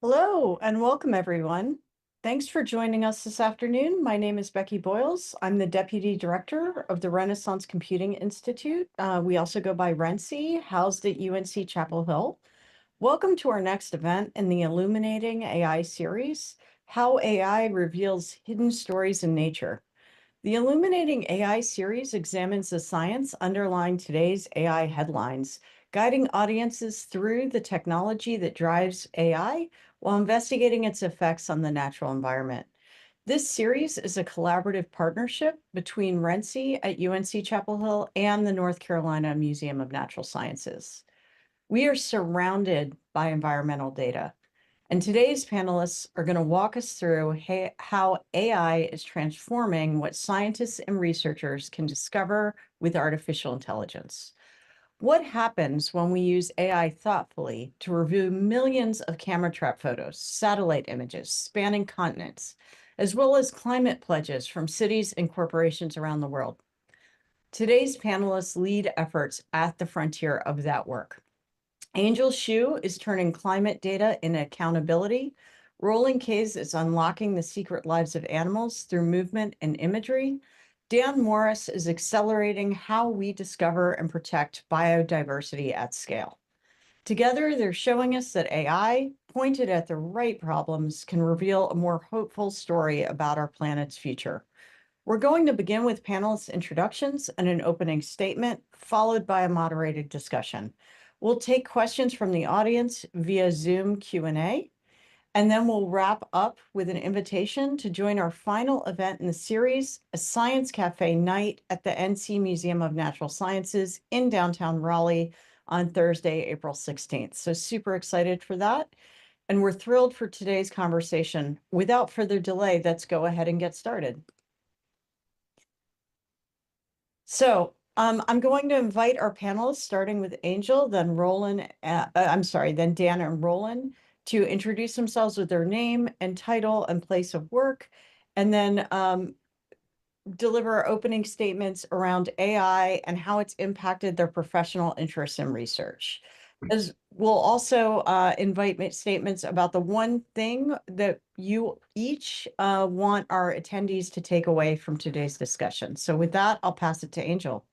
Hello and welcome, everyone. Thanks for joining us this afternoon. My name is Becky Boyles. I'm the Deputy Director of the Renaissance Computing Institute. We also go by RENCI, housed at UNC-Chapel Hill. Welcome to our next event in the Illuminating AI series, How AI Reveals Hidden Stories in Nature. The Illuminating AI series examines the science underlying today's AI headlines, guiding audiences through the technology that drives AI while investigating its effects on the natural environment. This series is a collaborative partnership between RENCI at UNC-Chapel Hill and the North Carolina Museum of Natural Sciences. We are surrounded by environmental data. And today's panelists are going to walk us through how AI is transforming what scientists and researchers can discover with artificial intelligence. What happens when we use AI thoughtfully to review millions of camera trap photos, satellite images spanning continents, as well as climate pledges from cities and corporations around the world? Today's panelists lead efforts at the frontier of that work. Angel Xu is turning climate data into accountability. Roland Kays is unlocking the secret lives of animals through movement and imagery. Dan Morris is accelerating how we discover and protect biodiversity at scale. Together, they're showing us that AI, pointed at the right problems, can reveal a more hopeful story about our planet's future. We're going to begin with panelists' introductions and an opening statement, followed by a moderated discussion. We'll take questions from the audience via Zoom Q&A, and then we'll wrap up with an invitation to join our final event in the series, a Science Café night at the NC Museum of Natural Sciences in downtown Raleigh on Thursday, April 16th. So super excited for that. And we're thrilled for today's conversation. Without further delay, let's go ahead and get started. So I'm going to invite our panelists, starting with Angel, then then Dan and Roland, to introduce themselves with their name and title and place of work, and then deliver opening statements around AI and how it's impacted their professional interests in research. As we'll also invite statements about the one thing that you each want our attendees to take away from today's discussion. So with that, I'll pass it to Angel.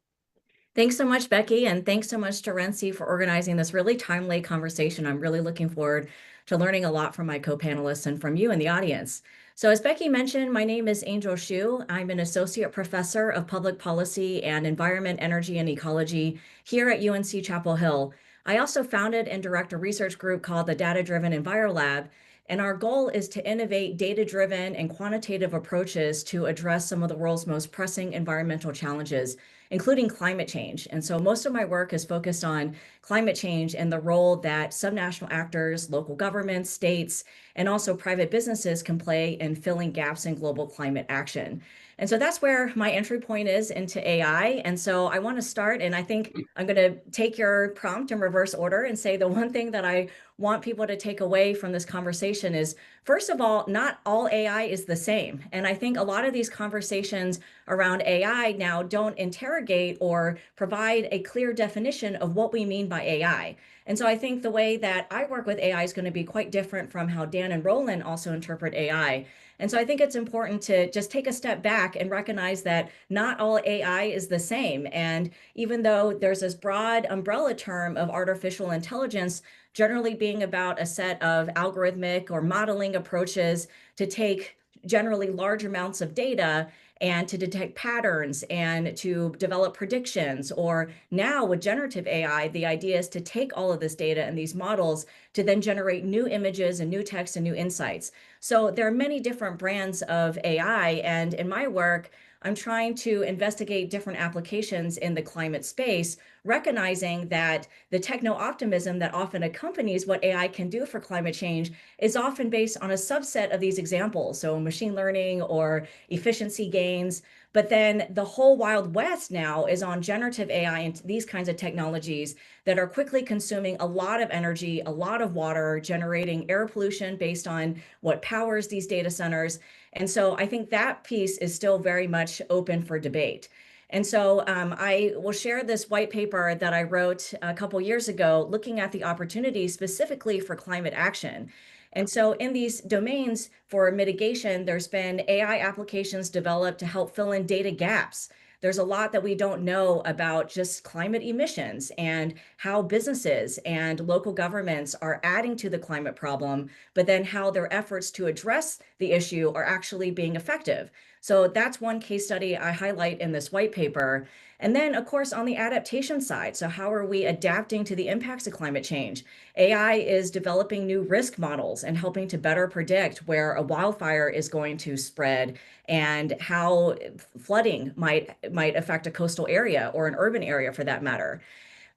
Thanks so much, Becky, and thanks so much to RENCI for organizing this really timely conversation. I'm really looking forward to learning a lot from my co-panelists and from you in the audience. So as Becky mentioned, my name is Angel Xu. I'm an associate professor of public policy and environment, energy, and ecology here at UNC-Chapel Hill. I also founded and direct a research group called the Data-Driven EnviroLab, and our goal is to innovate data-driven and quantitative approaches to address some of the world's most pressing environmental challenges, including climate change. And so most of my work is focused on climate change and the role that subnational actors, local governments, states, and also private businesses can play in filling gaps in global climate action. And so that's where my entry point is into AI. And so I want to start, and I think I'm going to take your prompt in reverse order and say the one thing that I want people to take away from this conversation is, first of all, not all AI is the same. And I think a lot of these conversations around AI now don't interrogate or provide a clear definition of what we mean by AI. And so I think the way that I work with AI is going to be quite different from how Dan and Roland also interpret AI. And so I think it's important to just take a step back and recognize that not all AI is the same. And even though there's this broad umbrella term of artificial intelligence, generally being about a set of algorithmic or modeling approaches to take generally large amounts of data and to detect patterns and to develop predictions. Or now with generative AI, the idea is to take all of this data and these models to then generate new images and new text and new insights. So there are many different brands of AI. And in my work, I'm trying to investigate different applications in the climate space, recognizing that the techno-optimism that often accompanies what AI can do for climate change is often based on a subset of these examples, so machine learning or efficiency gains. But then the whole Wild West now is on generative AI and these kinds of technologies that are quickly consuming a lot of energy, a lot of water, generating air pollution based on what powers these data centers. And so I think that piece is still very much open for debate. And so I will share this white paper that I wrote a couple years ago looking at the opportunities specifically for climate action. And so in these domains for mitigation, there's been AI applications developed to help fill in data gaps. There's a lot that we don't know about just climate emissions and how businesses and local governments are adding to the climate problem, but then how their efforts to address the issue are actually being effective. So that's one case study I highlight in this white paper. And then, of course, on the adaptation side, so how are we adapting to the impacts of climate change? AI is developing new risk models and helping to better predict where a wildfire is going to spread and how flooding might affect a coastal area or an urban area for that matter.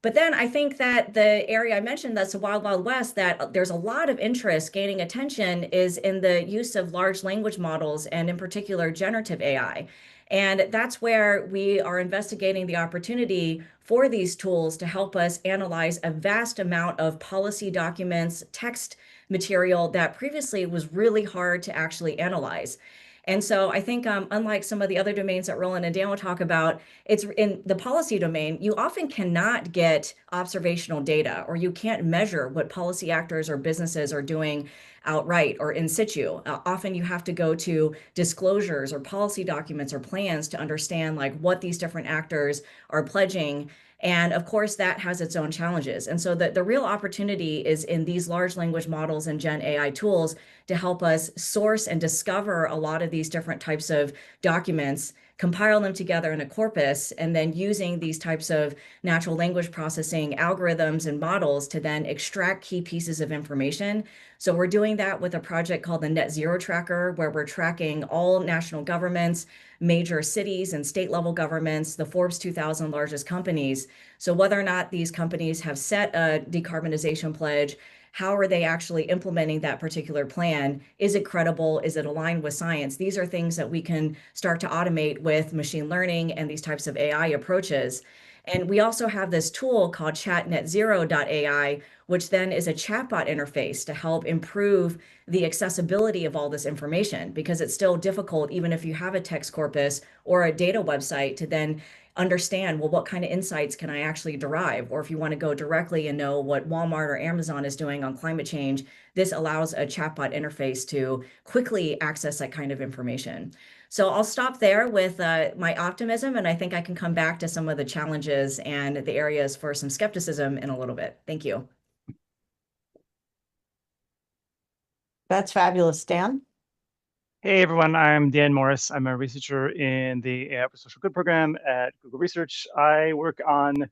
But then I think that the area I mentioned that's the Wild Wild West, that there's a lot of interest gaining attention is in the use of large language models and in particular generative AI. And that's where we are investigating the opportunity for these tools to help us analyze a vast amount of policy documents, text material that previously was really hard to actually analyze. And so I think, unlike some of the other domains that Roland and Dan will talk about, it's in the policy domain, you often cannot get observational data, or you can't measure what policy actors or businesses are doing outright or in situ. Often you have to go to disclosures or policy documents or plans to understand like what these different actors are pledging. And of course, that has its own challenges. And so the real opportunity is in these large language models and Gen AI tools to help us source and discover a lot of these different types of documents, compile them together in a corpus, and then using these types of natural language processing algorithms and models to then extract key pieces of information. So we're doing that with a project called the Net Zero Tracker, where we're tracking all national governments, major cities and state level governments, the Forbes 2000 largest companies. So whether or not these companies have set a decarbonization pledge, how are they actually implementing that particular plan? Is it credible? Is it aligned with science? These are things that we can start to automate with machine learning and these types of AI approaches. And we also have this tool called chatnetzero.ai, which then is a chatbot interface to help improve the accessibility of all this information, because it's still difficult, even if you have a text corpus or a data website, to then understand, well, what kind of insights can I actually derive? Or if you want to go directly and know what Walmart or Amazon is doing on climate change, this allows a chatbot interface to quickly access that kind of information. So I'll stop there with my optimism, and I think I can come back to some of the challenges and the areas for some skepticism in a little bit. Thank you. That's fabulous, Dan. Hey everyone, I'm Dan Morris. I'm a researcher in the AI for Social Good program at Google Research. I work on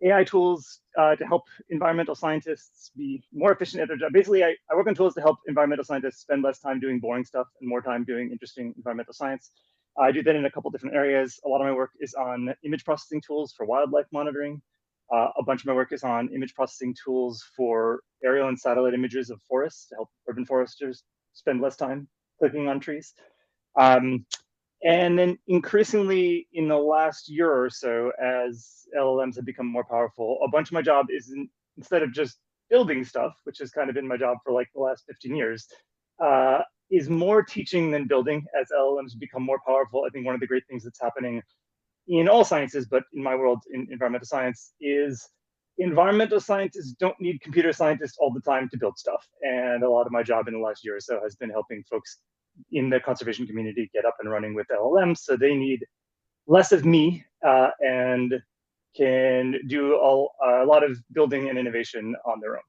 AI tools to help environmental scientists be more efficient at their job. Basically, I work on tools to help environmental scientists spend less time doing boring stuff and more time doing interesting environmental science. I do that in a couple different areas. A lot of my work is on image processing tools for wildlife monitoring. A bunch of my work is on image processing tools for aerial and satellite images of forests to help urban foresters spend less time clicking on trees. And then increasingly in the last year or so, as LLMs have become more powerful, a bunch of my job is instead of just building stuff, which has kind of been my job for like the last 15 years, is more teaching than building as LLMs become more powerful. I think one of the great things that's happening in all sciences, but in my world, in environmental science, is environmental scientists don't need computer scientists all the time to build stuff. And a lot of my job in the last year or so has been helping folks in the conservation community get up and running with LLMs. So they need less of me and can do a lot of building and innovation on their own.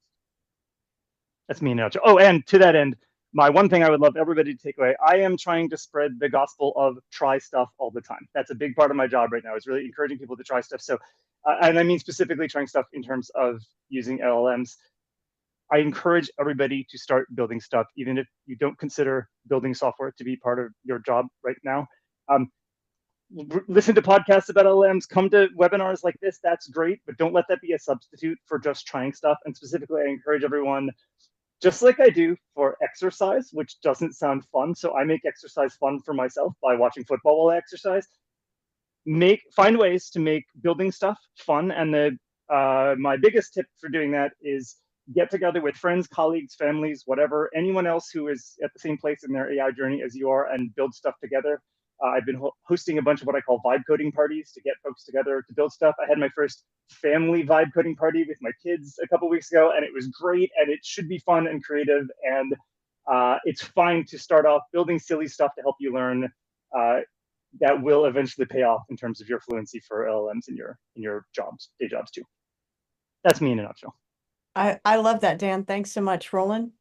That's me in a nutshell. Oh, and to that end, my one thing I would love everybody to take away, I am trying to spread the gospel of try stuff all the time. That's a big part of my job right now, is really encouraging people to try stuff. So, and I mean specifically trying stuff in terms of using LLMs. I encourage everybody to start building stuff, even if you don't consider building software to be part of your job right now. Listen to podcasts about LLMs, come to webinars like this, that's great, but don't let that be a substitute for just trying stuff. And specifically, I encourage everyone, just like I do for exercise, which doesn't sound fun, so I make exercise fun for myself by watching football while I exercise. Find ways to make building stuff fun, and my biggest tip for doing that is get together with friends, colleagues, families, whatever, anyone else who is at the same place in their AI journey as you are, and build stuff together. I've been hosting a bunch of what I call vibe coding parties to get folks together to build stuff. I had my first family vibe coding party with my kids a couple weeks ago, and it was great, and it should be fun and creative, and it's fine to start off building silly stuff to help you learn that will eventually pay off in terms of your fluency for LLMs in your jobs, day jobs too. That's me in a nutshell. I love that, Dan. Thanks so much. Roland?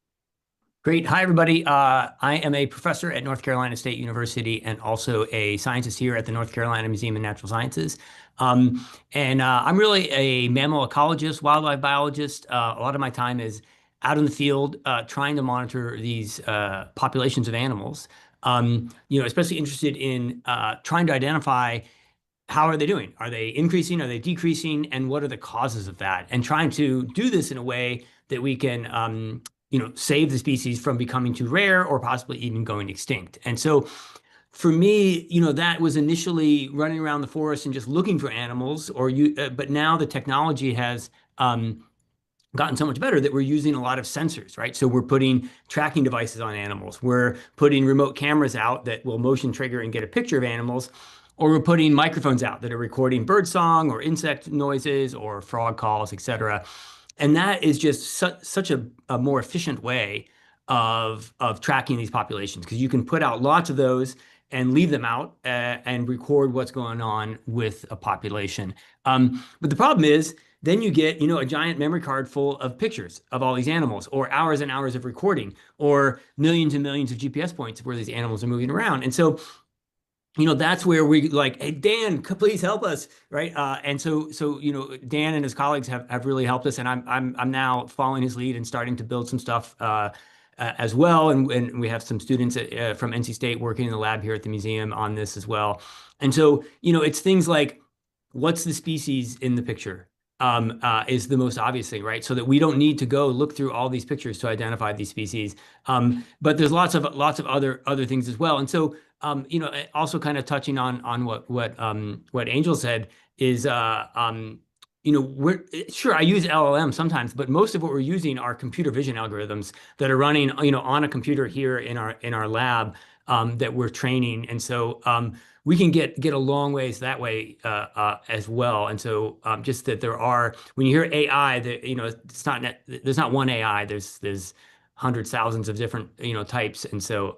Great. Hi, everybody. I am a professor at North Carolina State University and also a scientist here at the North Carolina Museum of Natural Sciences. I'm really a mammal ecologist, wildlife biologist. A lot of my time is out in the field trying to monitor these populations of animals. Especially interested in trying to identify how are they doing? Are they increasing? Are they decreasing? And what are the causes of that? And trying to do this in a way that we can save the species from becoming too rare or possibly even going extinct. And so for me, that was initially running around the forest and just looking for animals, but now the technology has gotten so much better that we're using a lot of sensors, right? So we're putting tracking devices on animals. We're putting remote cameras out that will motion trigger and get a picture of animals, or we're putting microphones out that are recording bird song or insect noises or frog calls, et cetera. And that is just such a more efficient way of tracking these populations, because you can put out lots of those and leave them out and record what's going on with a population. But the problem is, then you get, a giant memory card full of pictures of all these animals, or hours and hours of recording, or millions and millions of GPS points where these animals are moving around. And so that's where we like, hey, Dan, please help us, right? And so Dan and his colleagues have really helped us, and I'm now following his lead and starting to build some stuff as well. And we have some students from NC State working in the lab here at the museum on this as well. And so it's things like, what's the species in the picture? Is the most obvious thing, right? So that we don't need to go look through all these pictures to identify these species. But there's lots of other things as well. And so also kind of touching on what Angel said is we're sure, I use LLM sometimes, but most of what we're using are computer vision algorithms that are running on a computer here in our lab that we're training. And so we can get a long ways that way as well. And so just that when you hear AI, there's not one AI. There's hundreds, thousands of different types. And so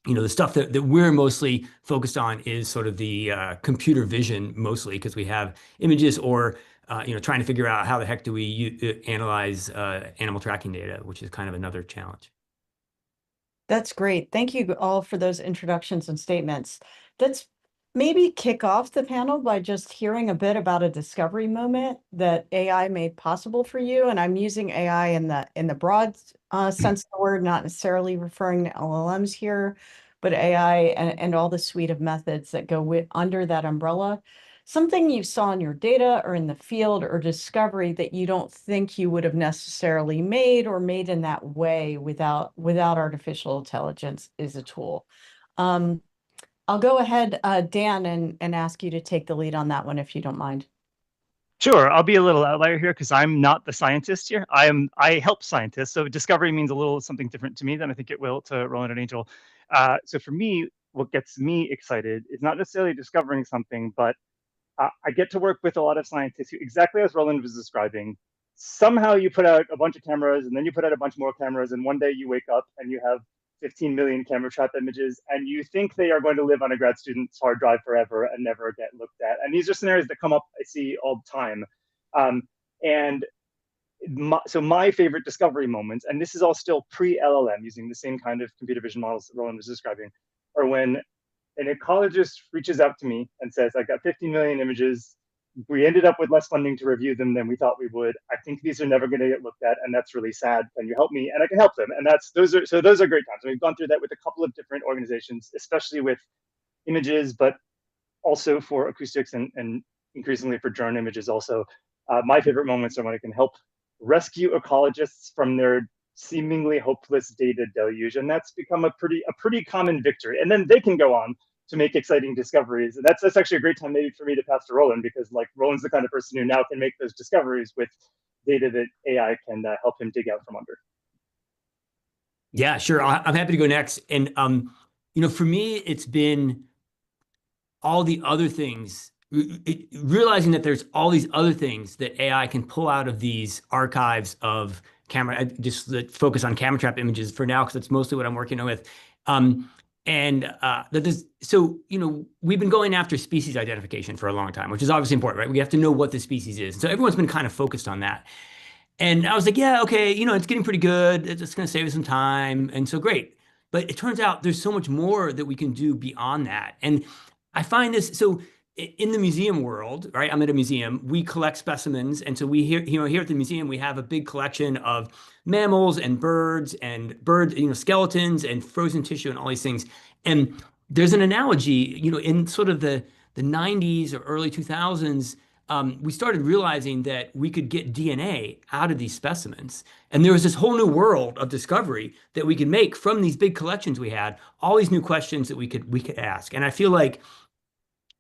the stuff that we're mostly focused on is sort of the computer vision, mostly because we have images, or trying to figure out how the heck do we analyze animal tracking data, which is kind of another challenge. That's great. Thank you all for those introductions and statements. Let's maybe kick off the panel by just hearing a bit about a discovery moment that AI made possible for you. And I'm using AI in the broad sense of the word, not necessarily referring to LLMs here, but AI and all the suite of methods that go under that umbrella. Something you saw in your data or in the field, or discovery that you don't think you would have necessarily made in that way without artificial intelligence is a tool. I'll go ahead, Dan, and ask you to take the lead on that one, if you don't mind. Sure, I'll be a little outlier here because I'm not the scientist here. I help scientists, so discovery means a little something different to me than I think it will to Roland and Angel. So for me, what gets me excited is not necessarily discovering something, but I get to work with a lot of scientists who, exactly as Roland was describing, somehow you put out a bunch of cameras, and then you put out a bunch more cameras, and one day you wake up and you have 15 million camera trap images, and you think they are going to live on a grad student's hard drive forever and never get looked at. And these are scenarios that come up, I see all the time. So my favorite discovery moments, and this is all still pre-LLM, using the same kind of computer vision models that Roland was describing, are when an ecologist reaches out to me and says, I got 15 million images. We ended up with less funding to review them than we thought we would. I think these are never going to get looked at, and that's really sad. Can you help me? And I can help them. And those are great times. And we've gone through that with a couple of different organizations, especially with images, but also for acoustics and increasingly for drone images also. My favorite moments are when I can help rescue ecologists from their seemingly hopeless data deluge, and that's become a pretty common victory. And then they can go on to make exciting discoveries, and that's actually a great time maybe for me to pass to Roland, because like Roland's the kind of person who now can make those discoveries with data that AI can help him dig out from under. Yeah, sure. I'm happy to go next. And for me, it's been all the other things, realizing that there's all these other things that AI can pull out of these archives of camera. I just focus on camera trap images for now because that's mostly what I'm working with. We've been going after species identification for a long time, which is obviously important, right? We have to know what the species is. So everyone's been kind of focused on that. And I was like, yeah, okay, it's getting pretty good. It's going to save us some time. And so great. But it turns out there's so much more that we can do beyond that. And I find this, so in the museum world, right? I'm at a museum, we collect specimens. And so here at the museum, we have a big collection of mammals and birds, skeletons and frozen tissue and all these things. And there's an analogy, in sort of the 90s or early 2000s, we started realizing that we could get DNA out of these specimens. And there was this whole new world of discovery that we could make from these big collections we had, all these new questions that we could ask. And I feel like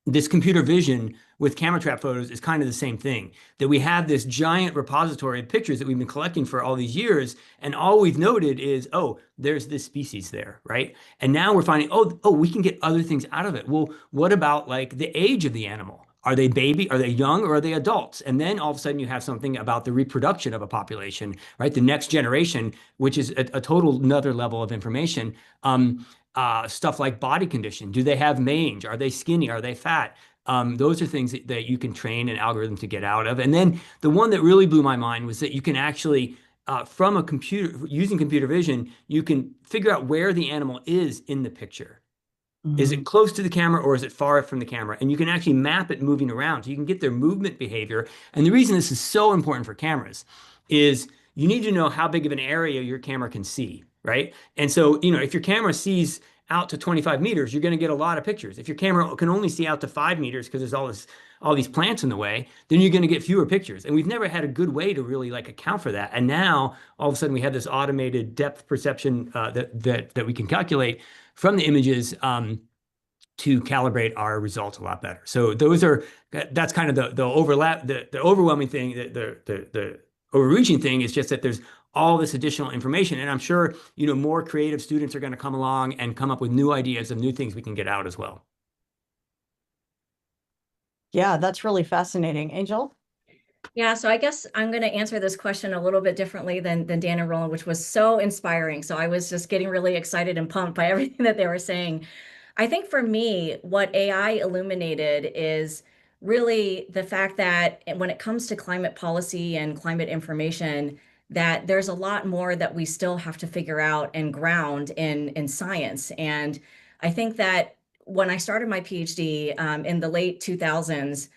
this computer vision with camera trap photos is kind of the same thing, that we have this giant repository of pictures that we've been collecting for all these years. And all we've noted is, oh, there's this species there, right? And now we're finding, oh, we can get other things out of it. Well, what about like the age of the animal? Are they baby? Are they young or are they adults? And then all of a sudden you have something about the reproduction of a population, right? The next generation, which is a total another level of information. Stuff like body condition. Do they have mange? Are they skinny? Are they fat? Those are things that you can train an algorithm to get out of. And then the one that really blew my mind was that you can actually, from a computer, using computer vision, you can figure out where the animal is in the picture. Is it close to the camera or is it far from the camera? And you can actually map it moving around. So you can get their movement behavior. And the reason this is so important for cameras is you need to know how big of an area your camera can see, right? And so, if your camera sees out to 25 meters, you're going to get a lot of pictures. If your camera can only see out to 5 meters because there's all these plants in the way, then you're going to get fewer pictures. And we've never had a good way to really account for that. And now all of a sudden we have this automated depth perception that we can calculate from the images to calibrate our results a lot better. So that's kind of the overlap, the overwhelming thing, the overreaching thing is just that there's all this additional information. And I'm sure, more creative students are going to come along and come up with new ideas of new things we can get out as well. Yeah, that's really fascinating. Angel? Yeah, so I guess I'm going to answer this question a little bit differently than Dan and Roland, which was so inspiring. So I was just getting really excited and pumped by everything that they were saying. I think for me, what AI illuminated is really the fact that when it comes to climate policy and climate information, that there's a lot more that we still have to figure out and ground in science. And I think that when I started my PhD in the late 2000s,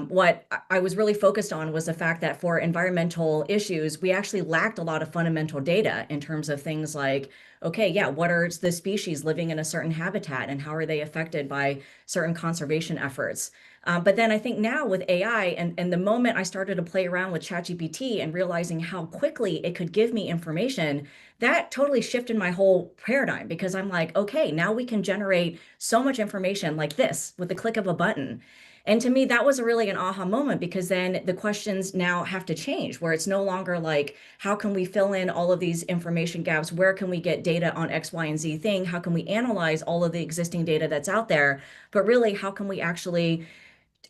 what I was really focused on was the fact that for environmental issues, we actually lacked a lot of fundamental data in terms of things like, okay, yeah, what are the species living in a certain habitat and how are they affected by certain conservation efforts? But then I think now with AI and the moment I started to play around with ChatGPT and realizing how quickly it could give me information, that totally shifted my whole paradigm because I'm like, okay, now we can generate so much information like this with the click of a button. And to me, that was really an aha moment because then the questions now have to change, where it's no longer like, how can we fill in all of these information gaps? Where can we get data on X, Y, and Z thing? How can we analyze all of the existing data that's out there? But really, how can we actually,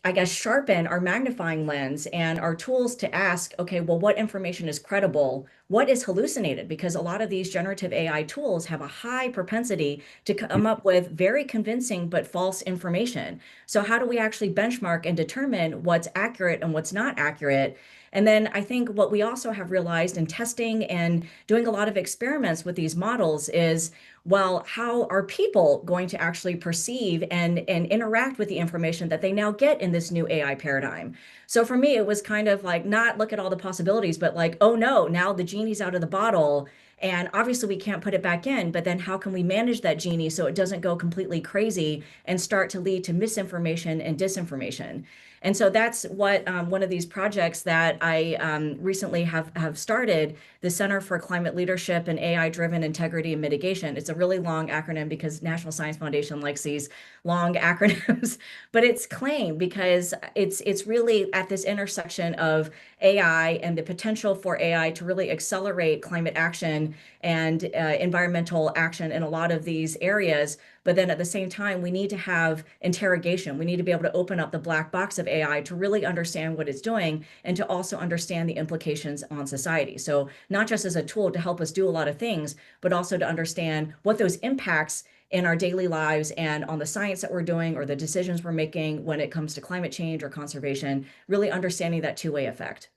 I guess, sharpen our magnifying lens and our tools to ask, okay, well, what information is credible? What is hallucinated? Because a lot of these generative AI tools have a high propensity to come up with very convincing but false information. So how do we actually benchmark and determine what's accurate and what's not accurate? And then I think what we also have realized in testing and doing a lot of experiments with these models is, well, how are people going to actually perceive and interact with the information that they now get in this new AI paradigm? So for me, it was kind of like not look at all the possibilities, but like, oh no, now the genie's out of the bottle. And obviously we can't put it back in, but then how can we manage that genie so it doesn't go completely crazy and start to lead to misinformation and disinformation? And so that's what one of these projects that I recently have started, the Center for Climate Leadership and AI-Driven Integrity and Mitigation. It's a really long acronym because National Science Foundation likes these long acronyms, but it's CLAIM because it's really at this intersection of AI and the potential for AI to really accelerate climate action and environmental action in a lot of these areas. But then at the same time, we need to have interrogation. We need to be able to open up the black box of AI to really understand what it's doing and to also understand the implications on society. So not just as a tool to help us do a lot of things, but also to understand what those impacts in our daily lives and on the science that we're doing or the decisions we're making when it comes to climate change or conservation, really understanding that two-way effect.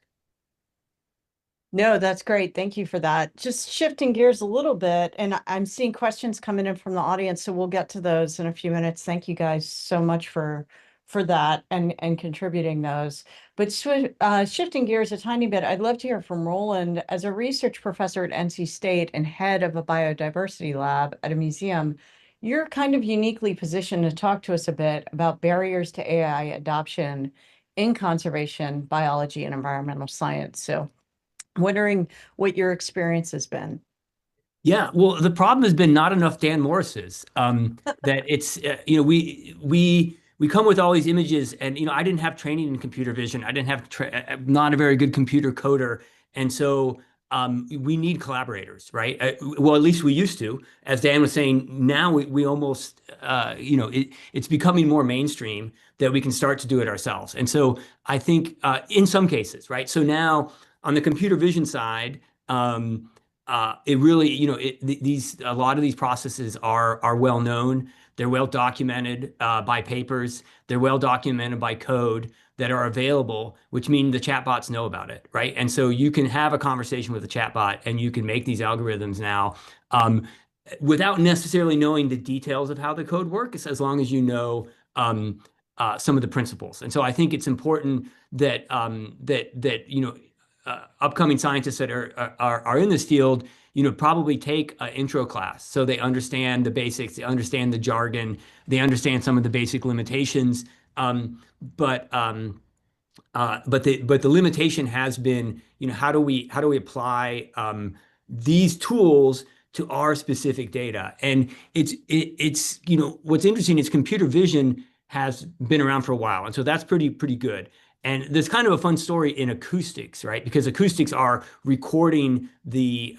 No, that's great. Thank you for that. Just shifting gears a little bit, and I'm seeing questions coming in from the audience, so we'll get to those in a few minutes. Thank you guys so much for that and contributing those. But shifting gears a tiny bit, I'd love to hear from Roland. As a research professor at NC State and head of a biodiversity lab at a museum, you're kind of uniquely positioned to talk to us a bit about barriers to AI adoption in conservation, biology, and environmental science. So wondering what your experience has been. Yeah, well, the problem has been not enough Dan Morris's. That it's we come with all these images, and I didn't have training in computer vision. I didn't have I'm not a very good computer coder, and so we need collaborators, right? Well, at least we used to. As Dan was saying, now we almost it's becoming more mainstream that we can start to do it ourselves. And so I think in some cases, right? So now on the computer vision side. It really, a lot of these processes are well known. They're well documented by papers. They're well documented by code that are available, which means the chatbots know about it, right? And so you can have a conversation with a chatbot, and you can make these algorithms now without necessarily knowing the details of how the code works, as long as you know some of the principles. And so I think it's important that upcoming scientists that are in this field, probably take an intro class so they understand the basics, they understand the jargon, they understand some of the basic limitations. But the limitation has been, how do we apply these tools to our specific data? And it's what's interesting is computer vision has been around for a while, and so that's pretty good. And there's kind of a fun story in acoustics, right? Because acoustics are recording the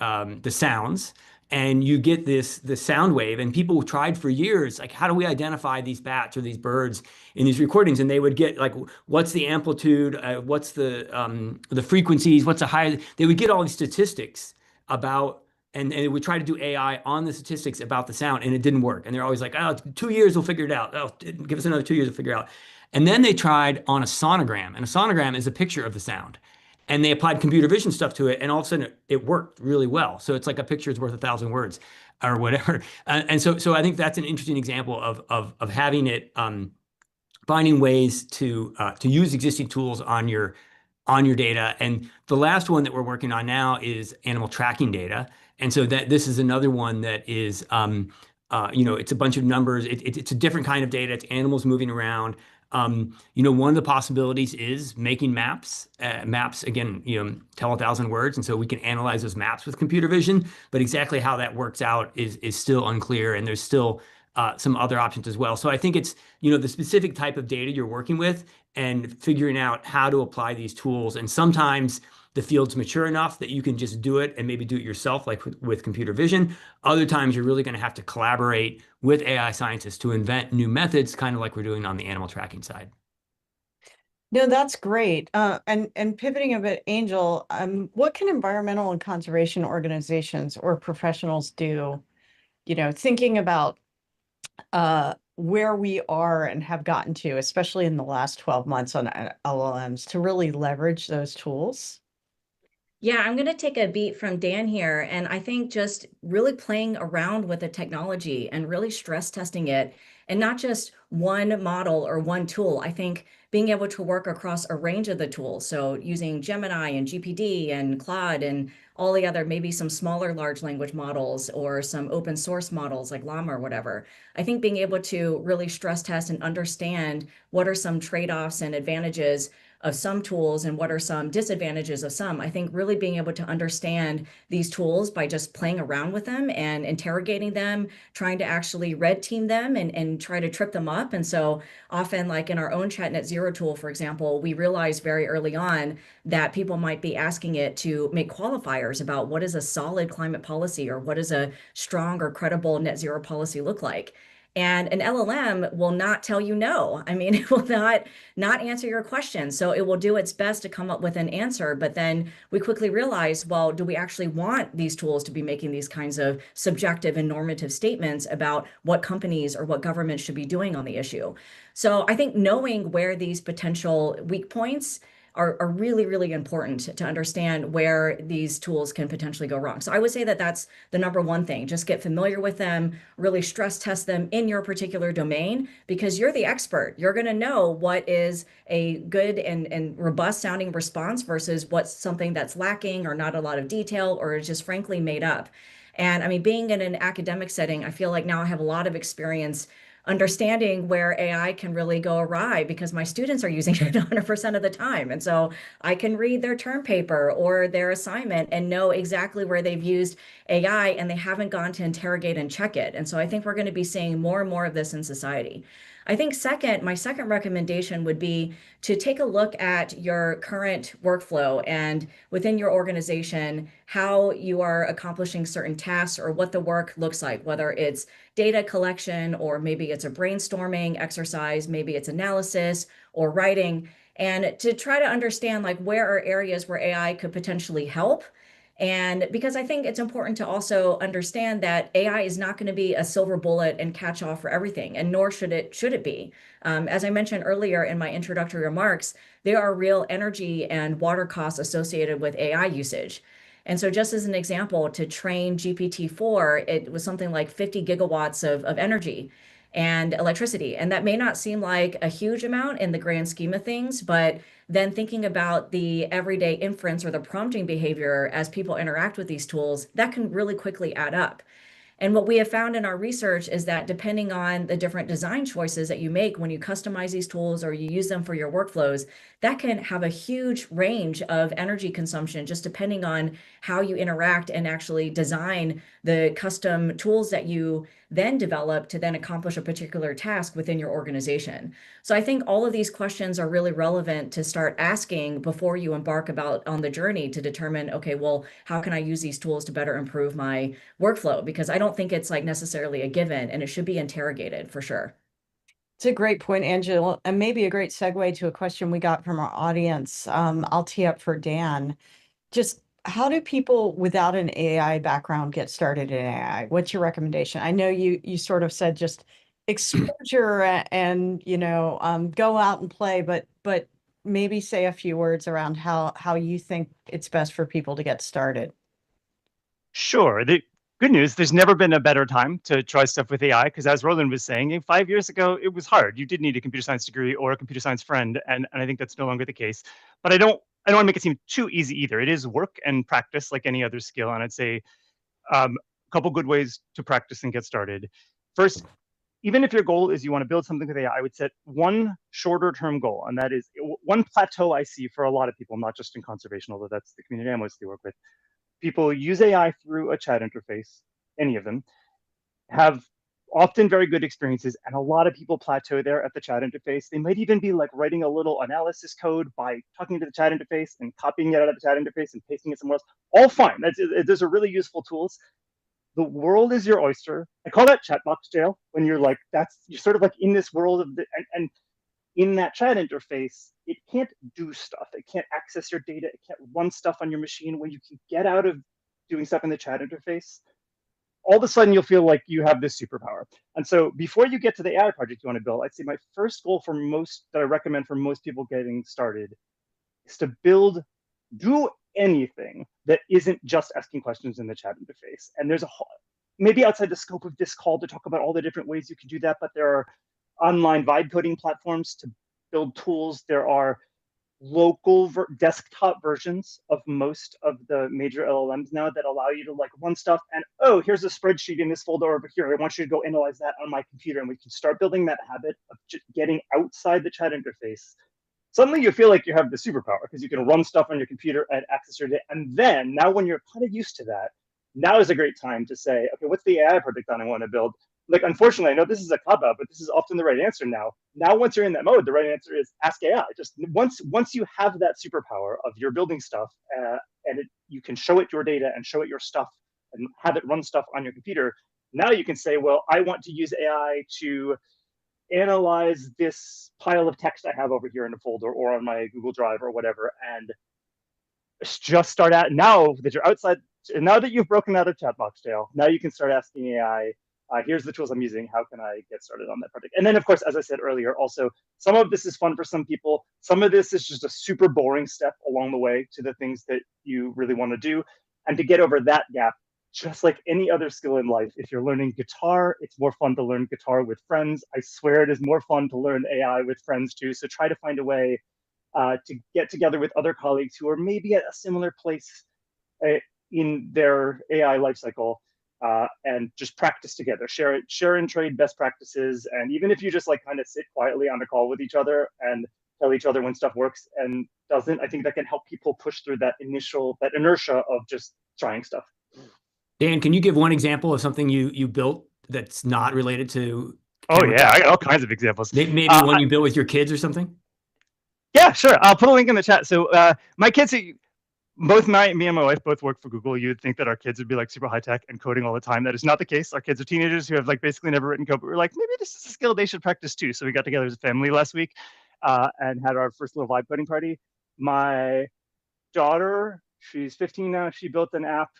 sounds, and you get the sound wave. And people tried for years, like, how do we identify these bats or these birds in these recordings? And they would get like, what's the amplitude? What's the frequencies? What's the high? They would get all these statistics about, and they would try to do AI on the statistics about the sound, and it didn't work. And they're always like, oh, 2 years we'll figure it out. Oh, give us another 2 years to figure it out. And then they tried on a sonogram, and a sonogram is a picture of the sound. And they applied computer vision stuff to it, and all of a sudden it worked really well. So it's like a picture is worth 1,000 words or whatever. And so I think that's an interesting example of having it, finding ways to use existing tools on your data. And the last one that we're working on now is animal tracking data. And so that this is another one that is, it's a bunch of numbers. It's a different kind of data. It's animals moving around. One of the possibilities is making maps. Maps, again, tell 1,000 words, and so we can analyze those maps with computer vision. But exactly how that works out is still unclear, and there's still some other options as well. So I think it's the specific type of data you're working with and figuring out how to apply these tools. And sometimes the field's mature enough that you can just do it and maybe do it yourself, like with computer vision. Other times you're really going to have to collaborate with AI scientists to invent new methods, kind of like we're doing on the animal tracking side. No, that's great. And pivoting a bit, Angel, what can environmental and conservation organizations or professionals do, thinking about where we are and have gotten to, especially in the last 12 months on LLMs, to really leverage those tools? Yeah, I'm going to take a beat from Dan here. And I think just really playing around with the technology and really stress testing it, and not just one model or one tool. I think being able to work across a range of the tools. So using Gemini and GPD and Claude and all the other, maybe some smaller large language models or some open source models like Llama or whatever. I think being able to really stress test and understand what are some trade-offs and advantages of some tools and what are some disadvantages of some. I think really being able to understand these tools by just playing around with them and interrogating them, trying to actually red team them and try to trip them up. And so often, like in our own Chat Net Zero tool, for example, we realized very early on that people might be asking it to make qualifiers about what is a solid climate policy or what does a strong or credible net zero policy look like. And an LLM will not tell you no. I mean, it will not answer your question. So it will do its best to come up with an answer. But then we quickly realize, well, do we actually want these tools to be making these kinds of subjective and normative statements about what companies or what governments should be doing on the issue? So I think knowing where these potential weak points are really, really important to understand where these tools can potentially go wrong. So I would say that that's the number one thing. Just get familiar with them, really stress test them in your particular domain, because you're the expert. You're going to know what is a good and robust sounding response versus what's something that's lacking or not a lot of detail or is just frankly made up. And I mean, being in an academic setting, I feel like now I have a lot of experience understanding where AI can really go awry because my students are using it 100% of the time. And so I can read their term paper or their assignment and know exactly where they've used AI and they haven't gone to interrogate and check it. And so I think we're going to be seeing more and more of this in society. I think my second recommendation would be to take a look at your current workflow and within your organization, how you are accomplishing certain tasks or what the work looks like, whether it's data collection, or maybe it's a brainstorming exercise, maybe it's analysis or writing, and to try to understand like where are areas where AI could potentially help. And because I think it's important to also understand that AI is not going to be a silver bullet and catch all for everything, and nor should it be. As I mentioned earlier in my introductory remarks, there are real energy and water costs associated with AI usage. And so just as an example, to train GPT-4, it was something like 50 gigawatts of energy and electricity. And that may not seem like a huge amount in the grand scheme of things, but then thinking about the everyday inference or the prompting behavior as people interact with these tools, that can really quickly add up. And what we have found in our research is that depending on the different design choices that you make when you customize these tools or you use them for your workflows, that can have a huge range of energy consumption just depending on how you interact and actually design the custom tools that you then develop to then accomplish a particular task within your organization. So I think all of these questions are really relevant to start asking before you embark on the journey to determine, okay, well, how can I use these tools to better improve my workflow? Because I don't think it's like necessarily a given and it should be interrogated for sure. It's a great point, Angela, and maybe a great segue to a question we got from our audience. I'll tee up for Dan. Just how do people without an AI background get started in AI? What's your recommendation? I know you sort of said just exposure and go out and play, but maybe say a few words around how you think it's best for people to get started. Sure. The good news, there's never been a better time to try stuff with AI because as Roland was saying, 5 years ago, it was hard. You did need a computer science degree or a computer science friend, and I think that's no longer the case. But I don't want to make it seem too easy either. It is work and practice like any other skill, and I'd say a couple good ways to practice and get started. First, even if your goal is you want to build something with AI, I would set one shorter term goal, and that is one plateau I see for a lot of people, not just in conservation, although that's the community I mostly work with. People use AI through a chat interface, any of them, have often very good experiences, and a lot of people plateau there at the chat interface. They might even be like writing a little analysis code by talking to the chat interface and copying it out of the chat interface and pasting it somewhere else. All fine. Those are really useful tools. The world is your oyster. I call that chat box jail when you're like, you're sort of like in this world of and in that chat interface, it can't do stuff. It can't access your data. It can't run stuff on your machine. When you can get out of doing stuff in the chat interface, all of a sudden you'll feel like you have this superpower. And so before you get to the AI project you want to build, I'd say my first goal that I recommend for most people getting started is to do anything that isn't just asking questions in the chat interface. And there's maybe outside the scope of this call to talk about all the different ways you can do that, but there are online vibe coding platforms to build tools. There are local desktop versions of most of the major LLMs now that allow you to like run stuff and, oh, here's a spreadsheet in this folder over here. I want you to go analyze that on my computer. And we can start building that habit of just getting outside the chat interface. Suddenly you feel like you have the superpower because you can run stuff on your computer and access your data. And then now when you're kind of used to that, now is a great time to say, okay, what's the AI project I want to build? Like, unfortunately, I know this is a cop-out, but this is often the right answer now. Now, once you're in that mode, the right answer is ask AI. Just once you have that superpower of you're building stuff and you can show it your data and show it your stuff and have it run stuff on your computer, now you can say, well, I want to use AI to analyze this pile of text I have over here in a folder or on my Google Drive or whatever, and just start out. Now that you're outside, now that you've broken out of chat box jail, now you can start asking AI, here's the tools I'm using, how can I get started on that project? And then, of course, as I said earlier, also, some of this is fun for some people. Some of this is just a super boring step along the way to the things that you really want to do. And to get over that gap, just like any other skill in life, if you're learning guitar, it's more fun to learn guitar with friends. I swear it is more fun to learn AI with friends too. So try to find a way to get together with other colleagues who are maybe at a similar place in their AI lifecycle, and just practice together. Share and trade best practices. And even if you just like kind of sit quietly on a call with each other and tell each other when stuff works and doesn't, I think that can help people push through that inertia of just trying stuff. Dan, can you give one example of something you built that's not related to? Oh yeah, I got all kinds of examples. Maybe one you built with your kids or something? Yeah, sure. I'll put a link in the chat. So my kids, me and my wife both work for Google. You'd think that our kids would be like super high tech and coding all the time. That is not the case. Our kids are teenagers who have like basically never written code, but we're like, maybe this is a skill they should practice too. So we got together as a family last week and had our first little vibe coding party. My daughter, she's 15 now, she built an app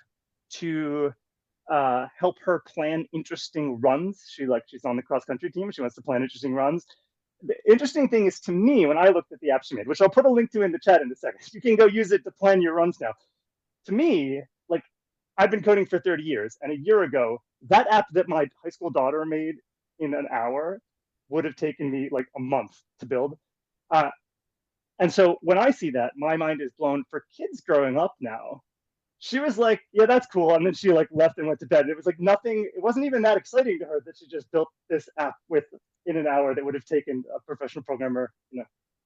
to help her plan interesting runs. She's on the cross country team. She wants to plan interesting runs. The interesting thing is, to me, when I looked at the app she made, which I'll put a link to in the chat in a second, you can go use it to plan your runs now. To me, like, I've been coding for 30 years, and a year ago, that app that my high school daughter made in an hour would have taken me like a month to build. And so when I see that, my mind is blown. For kids growing up now, she was like, yeah, that's cool. And then she like left and went to bed. It was like nothing, it wasn't even that exciting to her that she just built this app in an hour that would have taken a professional programmer,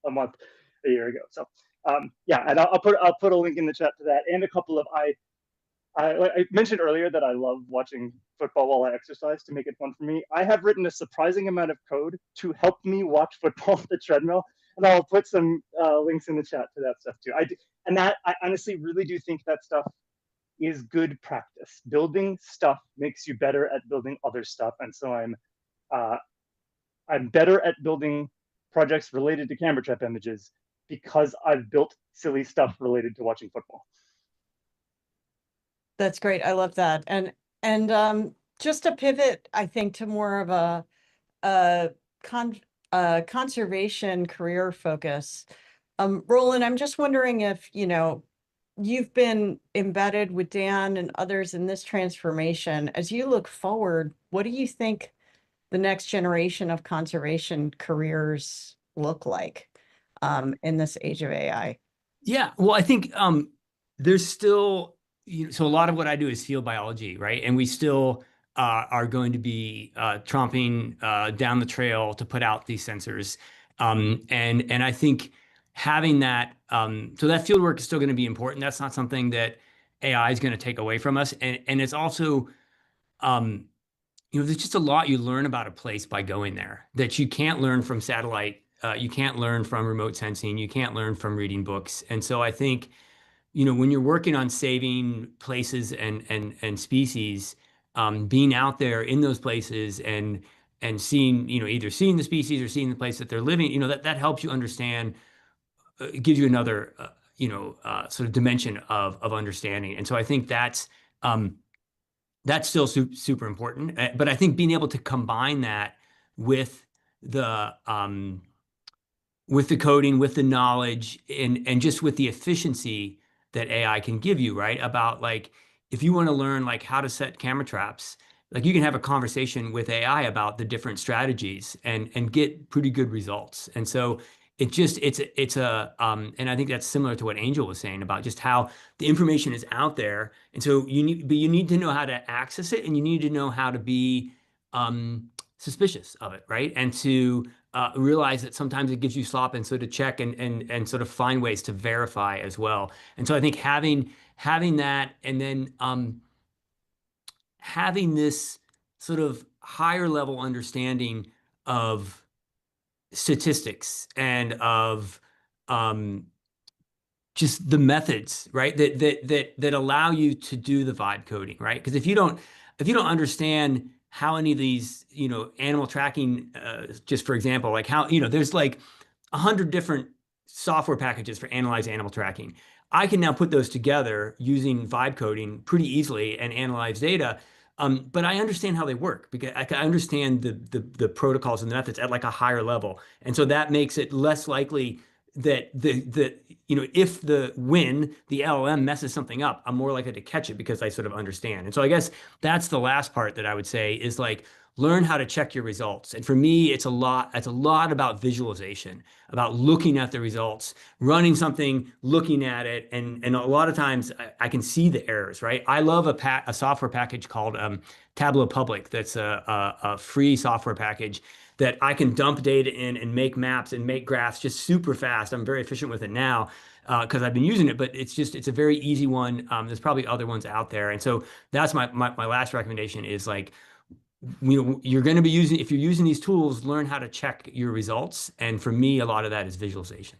a month, a year ago. So yeah, and I'll put a link in the chat to that and a couple of, I mentioned earlier that I love watching football while I exercise to make it fun for me. I have written a surprising amount of code to help me watch football on the treadmill. And I'll put some links in the chat to that stuff too. I honestly really do think that stuff is good practice. Building stuff makes you better at building other stuff. And so I'm better at building projects related to camera trap images because I've built silly stuff related to watching football. That's great. I love that. And just to pivot, I think, to more of a conservation career focus. Roland, I'm just wondering if, you've been embedded with Dan and others in this transformation. As you look forward, what do you think the next generation of conservation careers look like in this age of AI? Yeah, well, I think there's still, so a lot of what I do is field biology, right? And we still are going to be tromping down the trail to put out these sensors. And I think having that, so that field work is still going to be important. That's not something that AI is going to take away from us. And it's also, there's just a lot you learn about a place by going there that you can't learn from satellite. You can't learn from remote sensing. You can't learn from reading books. And so I think, when you're working on saving places and species, being out there in those places and seeing, either seeing the species or seeing the place that they're living, that helps you understand. It gives you another, sort of dimension of understanding. And so I think that's still super important. But I think being able to combine that with the coding, with the knowledge, and just with the efficiency that AI can give you, right? About like, if you want to learn like how to set camera traps, like you can have a conversation with AI about the different strategies and get pretty good results. And so and I think that's similar to what Angel was saying about just how the information is out there. And so you need to know how to access it, and you need to know how to be suspicious of it, right? And to realize that sometimes it gives you slop, and so to check and sort of find ways to verify as well. And so I think having that, and then having this sort of higher level understanding of statistics and of just the methods, right? That allow you to do the vibe coding, right? Because if you don't understand how any of these, animal tracking, just for example, like how, there's like 100 different software packages for analyzing animal tracking. I can now put those together using vibe coding pretty easily and analyze data. But I understand how they work because I understand the protocols and the methods at like a higher level. And so that makes it less likely that if the LLM messes something up, I'm more likely to catch it because I sort of understand. And so I guess that's the last part that I would say is like, learn how to check your results. And for me, it's a lot about visualization, about looking at the results, running something, looking at it. And a lot of times I can see the errors, right? I love a software package called Tableau Public. That's a free software package that I can dump data in and make maps and make graphs just super fast. I'm very efficient with it now because I've been using it, but it's a very easy one. There's probably other ones out there. And so that's my last recommendation is like, you're going to be if you're using these tools, learn how to check your results. And for me, a lot of that is visualization.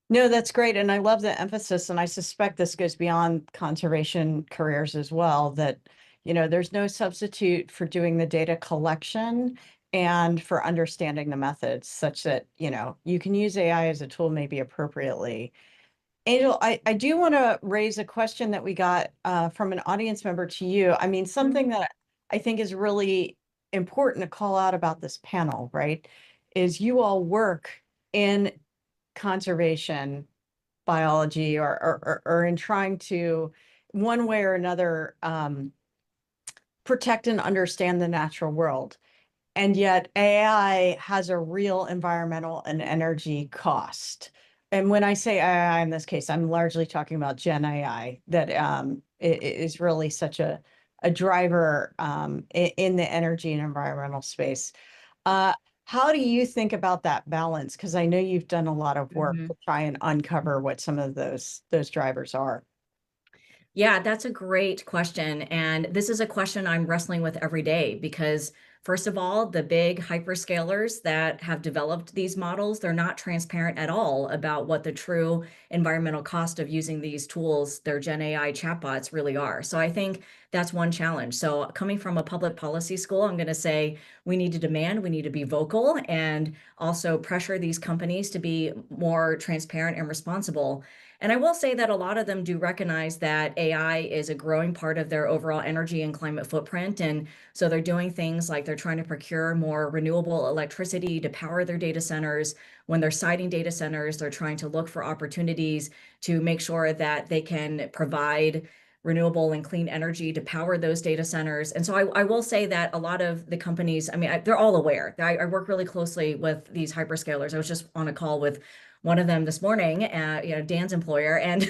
No, that's great. And I love the emphasis. And I suspect this goes beyond conservation careers as well, that, there's no substitute for doing the data collection and for understanding the methods such that, you can use AI as a tool maybe appropriately. Angel, I do want to raise a question that we got from an audience member to you. I mean, something that I think is really important to call out about this panel, right, is you all work in conservation biology or in trying to, one way or another, protect and understand the natural world. And yet AI has a real environmental and energy cost. And when I say AI in this case, I'm largely talking about Gen AI that is really such a driver in the energy and environmental space. How do you think about that balance? Because I know you've done a lot of work to try and uncover what some of those drivers are. Yeah, that's a great question. And this is a question I'm wrestling with every day because, first of all, the big hyperscalers that have developed these models, they're not transparent at all about what the true environmental cost of using these tools, their Gen AI chatbots, really are. So I think that's one challenge. So coming from a public policy school, I'm going to say we need to demand, we need to be vocal, and also pressure these companies to be more transparent and responsible. And I will say that a lot of them do recognize that AI is a growing part of their overall energy and climate footprint. And so they're doing things like they're trying to procure more renewable electricity to power their data centers. When they're siting data centers, they're trying to look for opportunities to make sure that they can provide renewable and clean energy to power those data centers. And so I will say that a lot of the companies, I mean, they're all aware. I work really closely with these hyperscalers. I was just on a call with one of them this morning, Dan's employer, and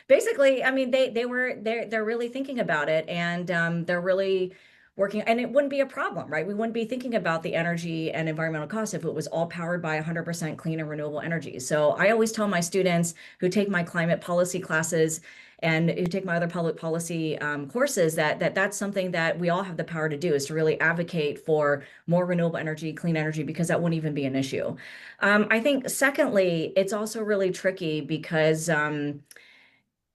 basically, I mean, they're really thinking about it, and they're really working, and it wouldn't be a problem, right? We wouldn't be thinking about the energy and environmental costs if it was all powered by 100% clean and renewable energy. So I always tell my students who take my climate policy classes and who take my other public policy courses that's something that we all have the power to do, is to really advocate for more renewable energy, clean energy, because that wouldn't even be an issue. I think secondly, it's also really tricky because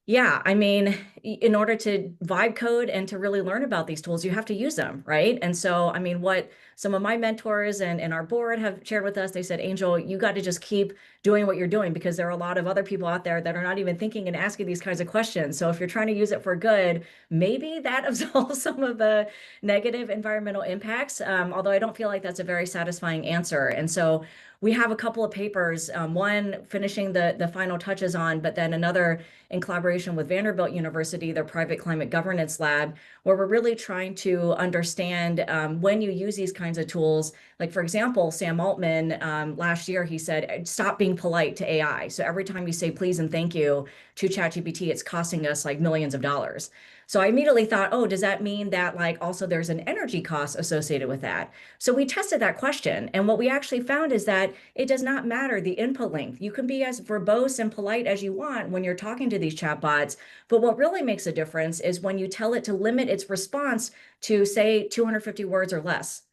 yeah, I mean, in order to vibe code and to really learn about these tools, you have to use them, right? And so, I mean, what some of my mentors and our board have shared with us, they said, Angel, you got to just keep doing what you're doing because there are a lot of other people out there that are not even thinking and asking these kinds of questions. So if you're trying to use it for good, maybe that absolves some of the negative environmental impacts, although I don't feel like that's a very satisfying answer. And so we have a couple of papers, one finishing the final touches on, but then another in collaboration with Vanderbilt University University, their private climate governance lab, where we're really trying to understand when you use these kinds of tools. Like, for example, Sam Altman, last year, he said, stop being polite to AI. So every time you say please and thank you to ChatGPT, it's costing us like millions of dollars. So I immediately thought, oh, does that mean that like also there's an energy cost associated with that? So we tested that question. And what we actually found is that it does not matter the input length. You can be as verbose and polite as you want when you're talking to these chatbots. But what really makes a difference is when you tell it to limit its response to, say, 250 words or less.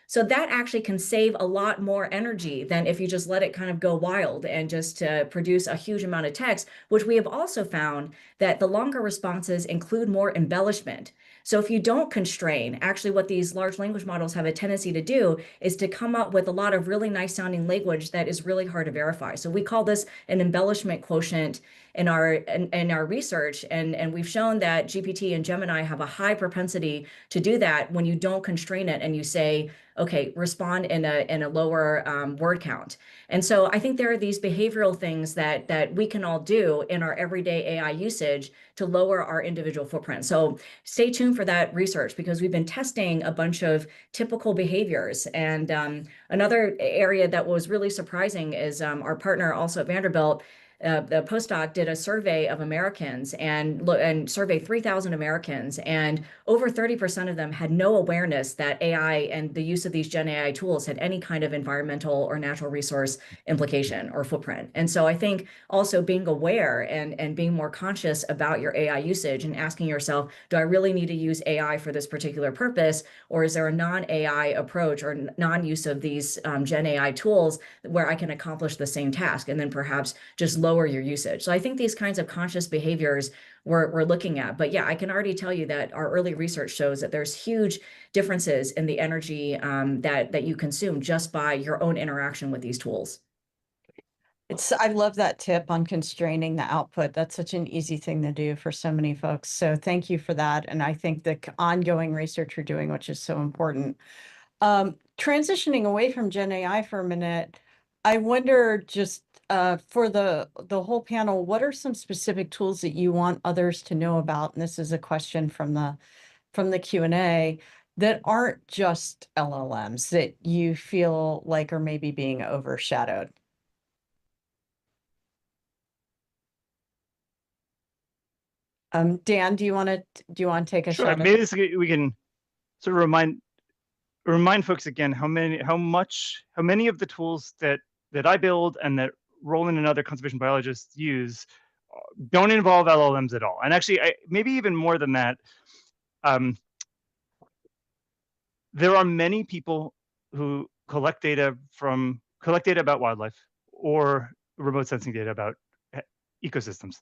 So that actually can save a lot more energy than if you just let it kind of go wild and just produce a huge amount of text, which we have also found that the longer responses include more embellishment. So if you don't constrain, actually what these large language models have a tendency to do is to come up with a lot of really nice sounding language that is really hard to verify. So we call this an embellishment quotient in our research, and we've shown that GPT and Gemini have a high propensity to do that when you don't constrain it and you say, okay, respond in a lower word count. And so I think there are these behavioral things that we can all do in our everyday AI usage to lower our individual footprint. So stay tuned for that research, because we've been testing a bunch of typical behaviors. And another area that was really surprising is our partner also at Vanderbilt, the postdoc did a survey of Americans and surveyed 3,000 Americans, and over 30% of them had no awareness that AI and the use of these Gen AI tools had any kind of environmental or natural resource implication or footprint. And so I think also being aware and being more conscious about your AI usage and asking yourself, do I really need to use AI for this particular purpose? Or is there a non-AI approach or non-use of these Gen AI tools where I can accomplish the same task, and then perhaps just lower your usage? So I think these kinds of conscious behaviors we're looking at. But yeah, I can already tell you that our early research shows that there's huge differences in the energy that you consume just by your own interaction with these tools. I love that tip on constraining the output. That's such an easy thing to do for so many folks. So thank you for that. And I think the ongoing research you're doing, which is so important. Transitioning away from Gen AI for a minute, I wonder just for the whole panel, what are some specific tools that you want others to know about? And this is a question from the Q&A, that aren't just LLMs that you feel like are maybe being overshadowed. Dan, do you want to take a Sure. shot at Basically, we can sort of remind folks again how many of the tools that I build and that Roland and other conservation biologists use don't involve LLMs at all. And actually, maybe even more than that, there are many people who collect data about wildlife or remote sensing data about ecosystems,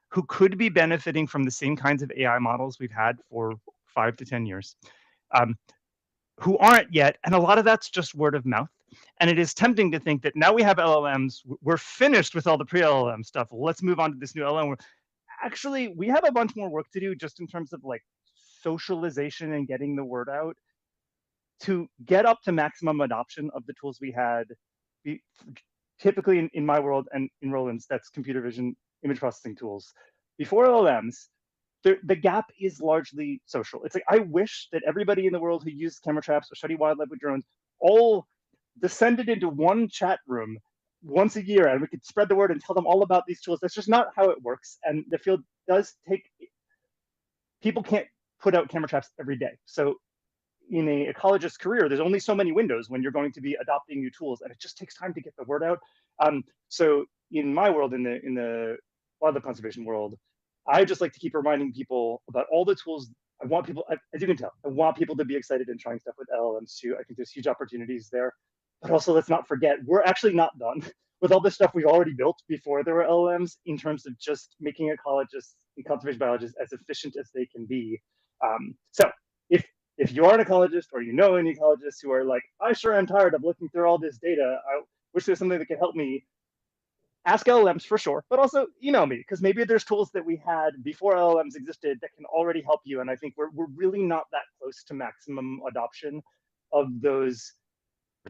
who could be benefiting from the same kinds of AI models we've had for 5 to 10 years, who aren't yet. And a lot of that's just word of mouth. And it is tempting to think that now we have LLMs, we're finished with all the pre-LLM stuff. Let's move on to this new LLM. Actually, we have a bunch more work to do just in terms of like socialization and getting the word out to get up to maximum adoption of the tools we had. Typically in my world and in Roland's, that's computer vision image processing tools. Before LLMs, the gap is largely social. It's like, I wish that everybody in the world who used camera traps or study wildlife with drones all descended into one chat room once a year, and we could spread the word and tell them all about these tools. That's just not how it works. And the field does people can't put out camera traps every day. So in a ecologist's career, there's only so many windows when you're going to be adopting new tools, and it just takes time to get the word out. So in my world, in the wildlife conservation world, I just like to keep reminding people about all the tools. I want people, as you can tell, I want people to be excited in trying stuff with LLMs too. I think there's huge opportunities there. But also, let's not forget, we're actually not done with all the stuff we've already built before there were LLMs in terms of just making ecologists and conservation biologists as efficient as they can be. So if you are an ecologist or you know any ecologists who are like, I sure am tired of looking through all this data, I wish there's something that could help me, ask LLMs for sure, but also email me, because maybe there's tools that we had before LLMs existed that can already help you. And I think we're really not that close to maximum adoption of those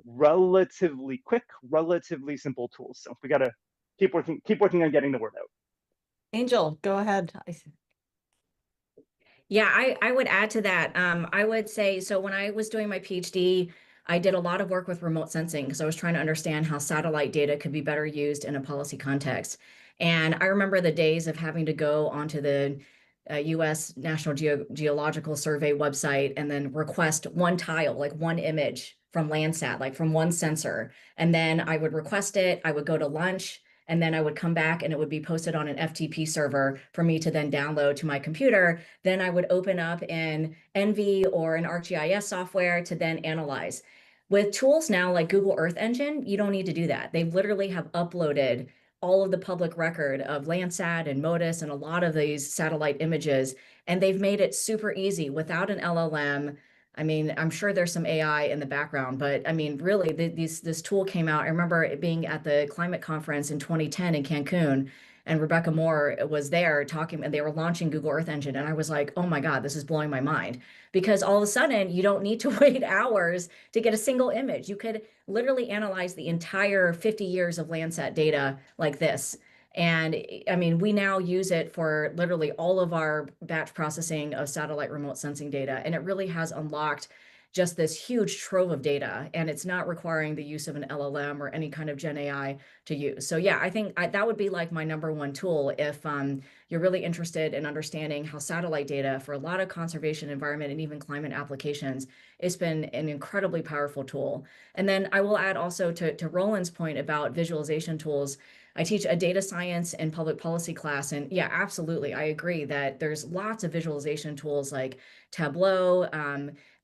relatively quick, relatively simple tools. So we got to keep working on getting the word out. Angel, go ahead. Yeah, I would add to that. I would say, so when I was doing my PhD, I did a lot of work with remote sensing because I was trying to understand how satellite data could be better used in a policy context. And I remember the days of having to go onto the US National Geological Survey website and then request one tile, like one image from Landsat, like from one sensor. And then I would request it, I would go to lunch, and then I would come back and it would be posted on an FTP server for me to then download to my computer. Then I would open up in Envy or an ArcGIS software to then analyze. With tools now like Google Earth Engine, you don't need to do that. They literally have uploaded all of the public record of Landsat and MODIS and a lot of these satellite images, and they've made it super easy without an LLM. I mean, I'm sure there's some AI in the background, but I mean, really, this tool came out. I remember it being at the climate conference in 2010 in Cancun, and Rebecca Moore was there talking, and they were launching Google Earth Engine. And I was like, oh my God, this is blowing my mind. Because all of a sudden, you don't need to wait hours to get a single image. You could literally analyze the entire 50 years of Landsat data like this. And I mean, we now use it for literally all of our batch processing of satellite remote sensing data. And it really has unlocked just this huge trove of data. And it's not requiring the use of an LLM or any kind of Gen AI to use. So yeah, I think that would be like my number one tool if you're really interested in understanding how satellite data for a lot of conservation, environment, and even climate applications, it's been an incredibly powerful tool. And then I will add also to Roland's point about visualization tools. I teach a data science and public policy class, and yeah, absolutely, I agree that there's lots of visualization tools like Tableau,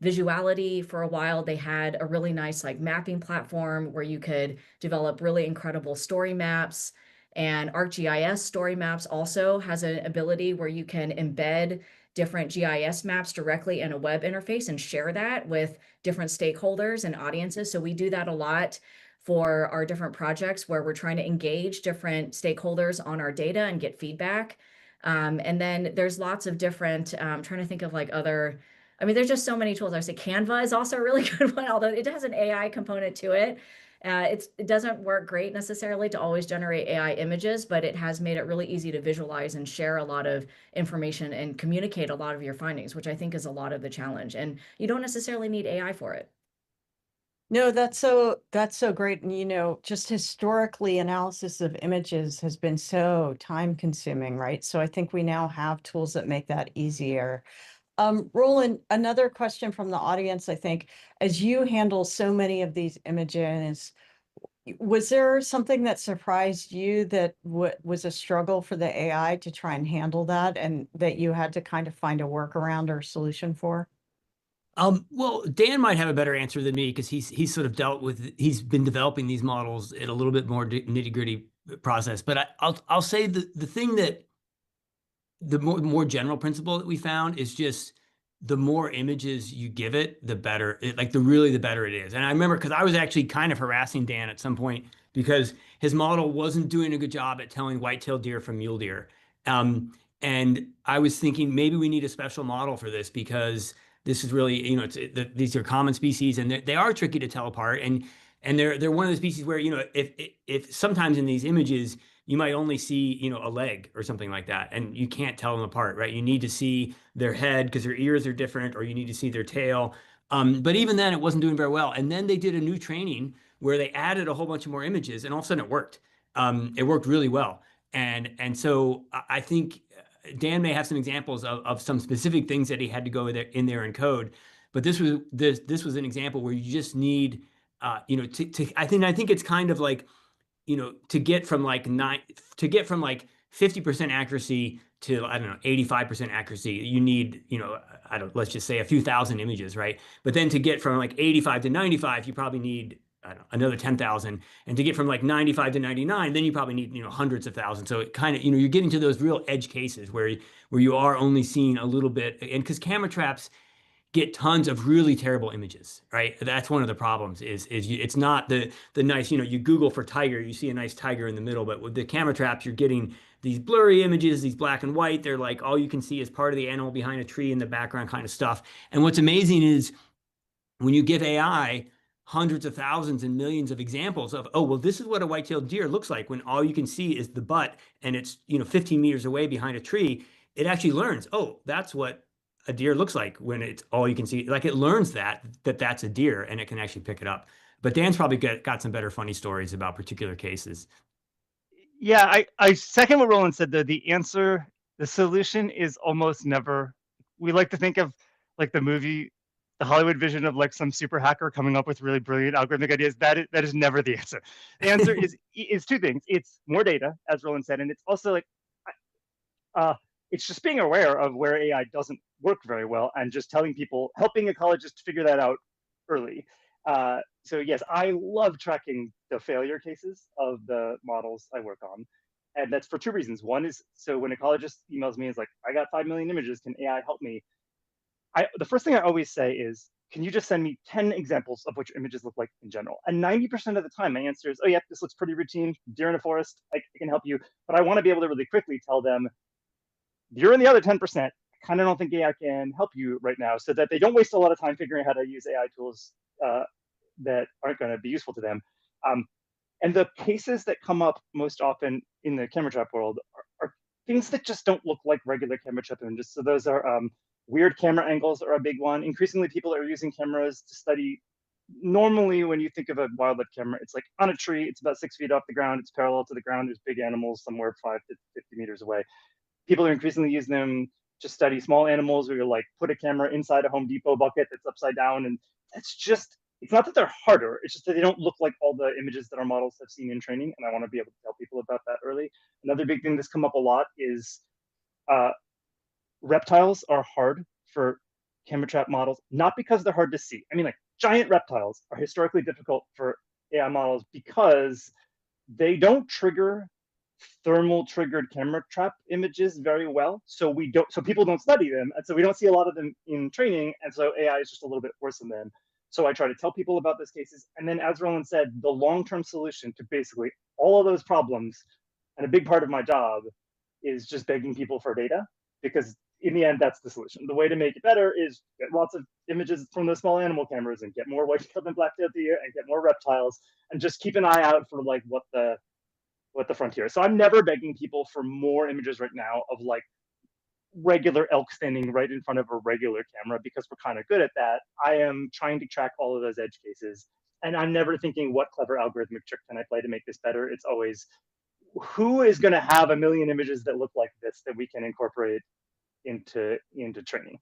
Visuality. For a while, they had a really nice like mapping platform where you could develop really incredible story maps. And ArcGIS story maps also has an ability where you can embed different GIS maps directly in a web interface and share that with different stakeholders and audiences. So we do that a lot for our different projects where we're trying to engage different stakeholders on our data and get feedback. And then there's lots of different, trying to think of like other, I mean, there's just so many tools. I would say Canva is also a really good one, although it has an AI component to it. It doesn't work great necessarily to always generate AI images, but it has made it really easy to visualize and share a lot of information and communicate a lot of your findings, which I think is a lot of the challenge. And you don't necessarily need AI for it. No, that's so great. And just historically, analysis of images has been so time consuming, right? So I think we now have tools that make that easier. Roland, another question from the audience, I think, as you handle so many of these images, was there something that surprised you that was a struggle for the AI to try and handle that and that you had to kind of find a workaround or solution for? Well, Dan might have a better answer than me because he's sort of he's been developing these models in a little bit more nitty-gritty process. But I'll say the thing that the more general principle that we found is just the more images you give it, the better the better it is. And I remember because I was actually kind of harassing Dan at some point because his model wasn't doing a good job at telling white-tailed deer from mule deer. And I was thinking maybe we need a special model for this because this is really, these are common species and they are tricky to tell apart. And they're one of the species where, if sometimes in these images, you might only see, a leg or something like that, and you can't tell them apart, right? You need to see their head because their ears are different, or you need to see their tail. But even then, it wasn't doing very well. And then they did a new training where they added a whole bunch of more images, and all of a sudden it worked. It worked really well. And so I think Dan may have some examples of some specific things that he had to go in there and code. But this was an example where you just need, I think it's kind of like, to get from like 50% accuracy to, I don't know, 85% accuracy, you need, let's just say a few thousand images, right? But then to get from like 85 to 95, you probably need, I don't know, another 10,000. And to get from like 95 to 99, then you probably need, hundreds of thousands. So it kind of, you're getting to those real edge cases where you are only seeing a little bit. And because camera traps get tons of really terrible images, right? That's one of the problems it's not the nice, you Google for tiger, you see a nice tiger in the middle, but with the camera traps, you're getting these blurry images, these black and white. They're like, all you can see is part of the animal behind a tree in the background kind of stuff. And what's amazing is when you give AI hundreds of thousands and millions of examples of, oh, well, this is what a white-tailed deer looks like when all you can see is the butt and it's, 15 meters away behind a tree, it actually learns, oh, that's what a deer looks like when it's all you can see. Like it learns that's a deer and it can actually pick it up. But Dan's probably got some better funny stories about particular cases. Yeah, I second what Roland said, though. The solution is almost never. We like to think of like the Hollywood vision of like some super hacker coming up with really brilliant algorithmic ideas. That is never the answer. The answer is two things. It's more data, as Roland said, and it's also like uh, it's just being aware of where AI doesn't work very well and just telling people, helping ecologists figure that out early. So yes, I love tracking the failure cases of the models I work on. And that's for two reasons. One is, so when ecologist emails me, is like, I got 5 million images, can AI help me? The first thing I always say is, can you just send me 10 examples of what your images look like in general? And 90% of the time, my answer is, oh yeah, this looks pretty routine, deer in a forest, I can help you. But I want to be able to really quickly tell them, you're in the other 10%. I kind of don't think AI can help you right now, so that they don't waste a lot of time figuring out how to use AI tools that aren't going to be useful to them. And the cases that come up most often in the camera trap world are things that just don't look like regular camera trap images. So those are weird camera angles are a big one. Increasingly, people are using cameras to study. Normally, when you think of a wildlife camera, it's like on a tree, it's about 6 feet off the ground, it's parallel to the ground, there's big animals somewhere 5 to 50 meters away. People are increasingly using them to study small animals, where you like put a camera inside a Home Depot bucket that's upside down. And that's just, it's not that they're harder, it's just that they don't look like all the images that our models have seen in training. And I want to be able to tell people about that early. Another big thing that's come up a lot is reptiles are hard for camera trap models, not because they're hard to see. I mean, like giant reptiles are historically difficult for AI models because they don't trigger thermal triggered camera trap images very well. So people don't study them. And so we don't see a lot of them in training. And so AI is just a little bit worse than them. So I try to tell people about those cases. And then, as Roland said, the long-term solution to basically all of those problems, and a big part of my job, is just begging people for data, because in the end, that's the solution. The way to make it better is get lots of images from those small animal cameras and get more white-tailed and black-tailed deer and get more reptiles, and just keep an eye out for like what the frontier is. So I'm never begging people for more images right now of like regular elk standing right in front of a regular camera, because we're kind of good at that. I am trying to track all of those edge cases. And I'm never thinking, what clever algorithmic trick can I play to make this better? It's always, who is going to have 1 million images that look like this that we can incorporate into training?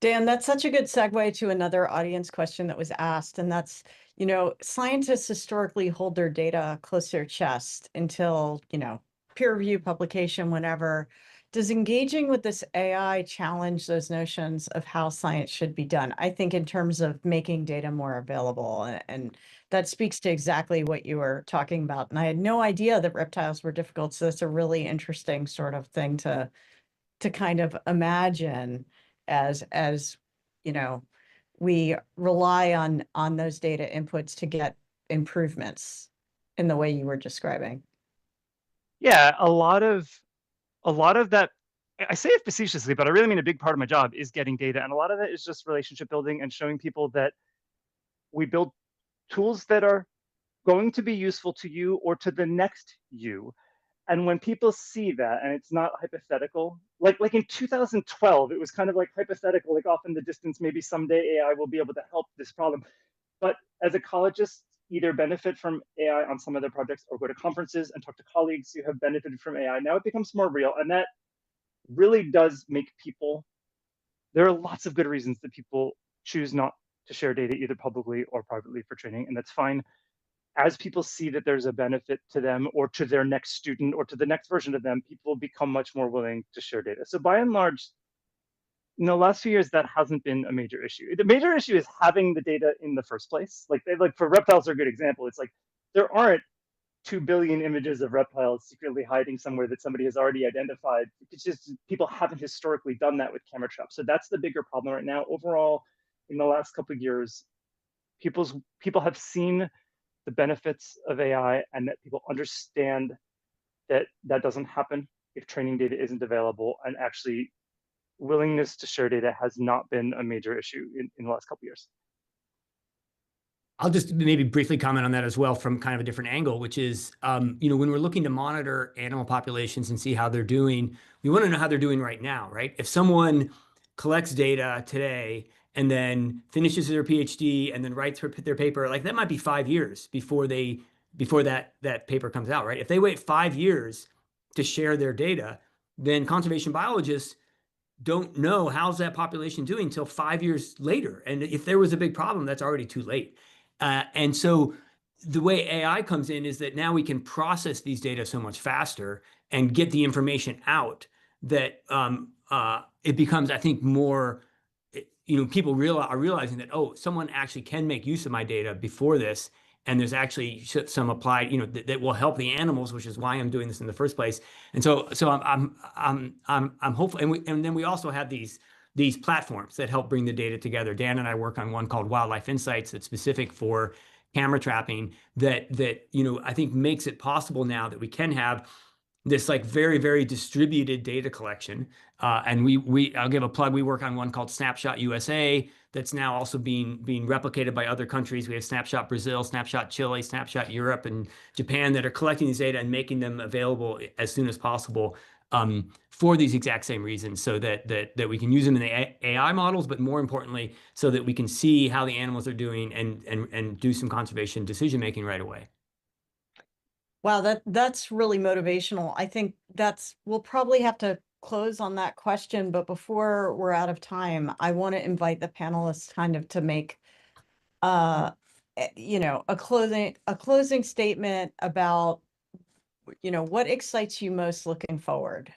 Dan, that's such a good segue to another audience question that was asked. And that's, scientists historically hold their data close to their chest until, peer review publication, whenever. Does engaging with this AI challenge those notions of how science should be done? I think in terms of making data more available, and that speaks to exactly what you were talking about. And I had no idea that reptiles were difficult. So that's a really interesting sort of thing to kind of imagine as we rely on those data inputs to get improvements in the way you were describing. Yeah, a lot of that, I say it facetiously, but I really mean a big part of my job is getting data. And a lot of it is just relationship building and showing people that we build tools that are going to be useful to you or to the next you. And when people see that, and it's not hypothetical, like in 2012, it was kind of like hypothetical, like off in the distance, maybe someday AI will be able to help this problem. But as ecologists, either benefit from AI on some of their projects or go to conferences and talk to colleagues who have benefited from AI. Now it becomes more real. And that really does make people, there are lots of good reasons that people choose not to share data either publicly or privately for training, and that's fine. As people see that there's a benefit to them or to their next student or to the next version of them, people become much more willing to share data. So by and large, in the last few years, that hasn't been a major issue. The major issue is having the data in the first place. Like for reptiles are a good example. It's like there aren't 2 billion images of reptiles secretly hiding somewhere that somebody has already identified. It's just people haven't historically done that with camera traps. So that's the bigger problem right now. Overall, in the last couple of years, people have seen the benefits of AI, and that people understand that that doesn't happen if training data isn't available, and actually willingness to share data has not been a major issue in the last couple of years. I'll just maybe briefly comment on that as well from kind of a different angle, which is, when we're looking to monitor animal populations and see how they're doing, we want to know how they're doing right now, right? If someone collects data today and then finishes their PhD and then writes their paper, like that might be 5 years before that paper comes out, right? If they wait 5 years to share their data, then conservation biologists don't know how's that population doing until 5 years later. And if there was a big problem, that's already too late. And so the way AI comes in is that now we can process these data so much faster and get the information out that it becomes, I think, more, people are realizing that, oh, someone actually can make use of my data before this. And there's actually some applied, that will help the animals, which is why I'm doing this in the first place. And so I'm hopeful. And then we also have these platforms that help bring the data together. Dan and I work on one called Wildlife Insights that's specific for camera trapping that I think makes it possible now that we can have this like very, very distributed data collection. And I'll give a plug. We work on one called Snapshot USA that's now also being replicated by other countries. We have Snapshot Brazil, Snapshot Chile, Snapshot Europe, and Japan that are collecting these data and making them available as soon as possible for these exact same reasons, so that we can use them in the AI models, but more importantly, so that we can see how the animals are doing and do some conservation decision making right away. Wow, that's really motivational. I think we'll probably have to close on that question, but before we're out of time, I want to invite the panelists kind of to make a closing statement about what excites you most looking forward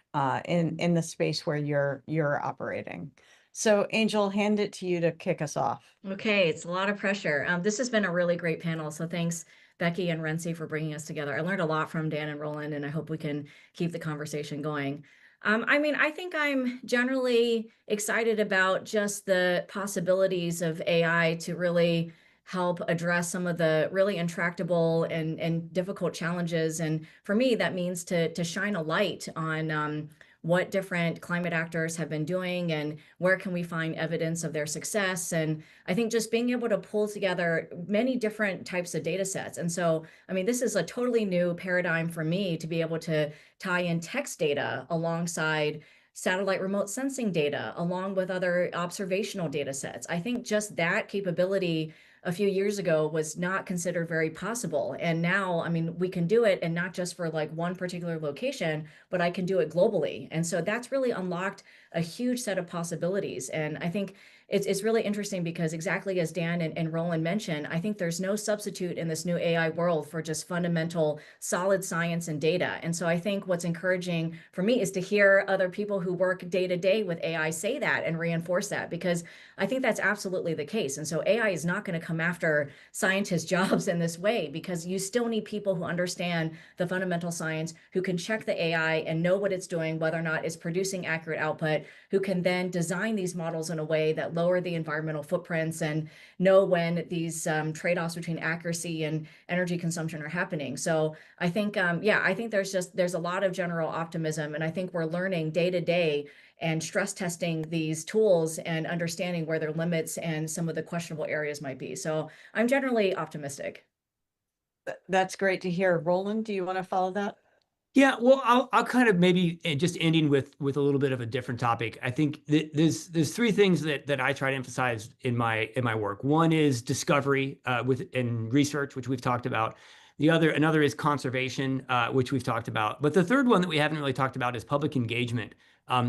in the space where you're operating. So Angel, hand it to you to kick us off. Okay, it's a lot of pressure. This has been a really great panel, so thanks Becky and RENCI for bringing us together. I learned a lot from Dan and Roland, and I hope we can keep the conversation going. I think I'm generally excited about just the possibilities of AI to really help address some of the really intractable and difficult challenges. And for me, that means to shine a light on what different climate actors have been doing and where can we find evidence of their success. And I think just being able to pull together many different types of data sets. And so, this is a totally new paradigm for me to be able to tie in text data alongside satellite remote sensing data, along with other observational data sets. I think just that capability a few years ago was not considered very possible. And now, we can do it, and not just for like one particular location, but I can do it globally. And so that's really unlocked a huge set of possibilities. And I think it's really interesting because, exactly as Dan and Roland mentioned, I think there's no substitute in this new AI world for just fundamental solid science and data. And so I think what's encouraging for me is to hear other people who work day to day with AI say that and reinforce that, because I think that's absolutely the case. And so AI is not going to come after scientists' jobs in this way, because you still need people who understand the fundamental science, who can check the AI and know what it's doing, whether or not it's producing accurate output, who can then design these models in a way that lower the environmental footprints and know when these trade-offs between accuracy and energy consumption are happening. So I think, I think there's a lot of general optimism, and I think we're learning day to day and stress testing these tools and understanding where their limits and some of the questionable areas might be. So I'm generally optimistic. That's great to hear. Roland, do you want to follow that? Yeah, well, I'll kind of maybe just ending with a little bit of a different topic. I think there's 3 things that I try to emphasize in my work. One is discovery in research, which we've talked about. Another is conservation, which we've talked about. But the third one that we haven't really talked about is public engagement,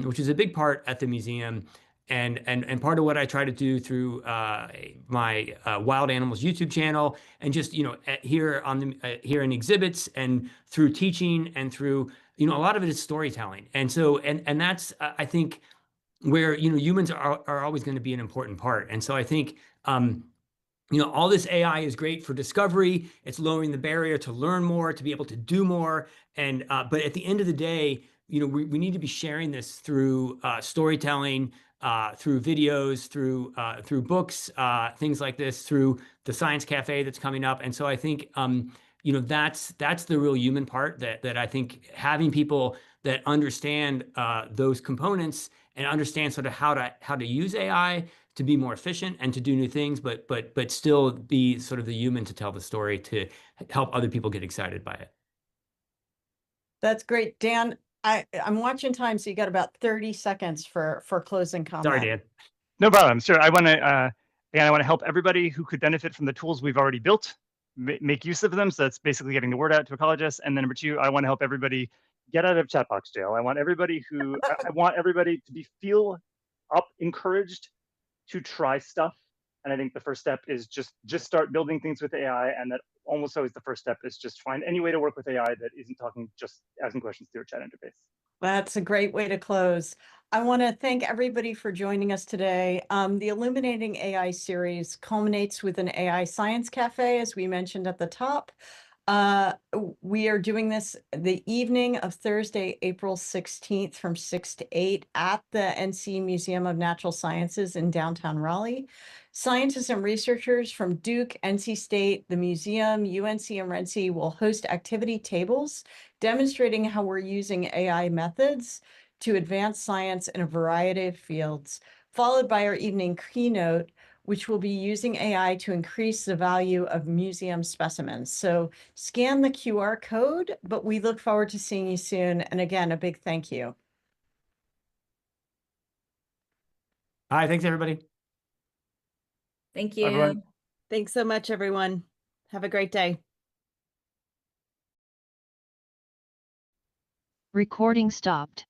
which is a big part at the museum. And part of what I try to do through my Wild Animals YouTube channel, and just here in exhibits, and through teaching, and through a lot of it is storytelling. And so and that's I think where humans are always going to be an important part. And so I think all this AI is great for discovery. It's lowering the barrier to learn more, to be able to do more. And but at the end of the day, we need to be sharing this through storytelling, through videos, through books, things like this, through the Science Café that's coming up. And so I think that's the real human part that I think having people that understand those components and understand sort of how to use AI to be more efficient and to do new things, but still be sort of the human to tell the story, to help other people get excited by it. That's great. Dan, I'm watching time, so you got about 30 seconds for closing comment. Sorry, Dan. No problem. Sure. I want to again, I want to help everybody who could benefit from the tools we've already built, make use of them. So that's basically getting the word out to ecologists. And then number two, I want to help everybody get out of chat box jail. I want everybody to feel encouraged to try stuff. And I think the first step is just start building things with AI, and that almost always the first step is just find any way to work with AI that isn't just asking questions through a chat interface. That's a great way to close. I want to thank everybody for joining us today. The Illuminating AI series culminates with an AI Science Café, as we mentioned at the top. We are doing this the evening of Thursday, April 16th from 6 to 8 at the NC Museum of Natural Sciences in downtown Raleigh. Scientists and researchers from Duke, NC State, the museum, UNC, and RENCI will host activity tables demonstrating how we're using AI methods to advance science in a variety of fields, followed by our evening keynote, which will be using AI to increase the value of museum specimens. So scan the QR code, but we look forward to seeing you soon. And again, a big thank you. Hi, thanks, everybody. Thank you. Everyone. Thanks so much, everyone. Have a great day. Recording stopped.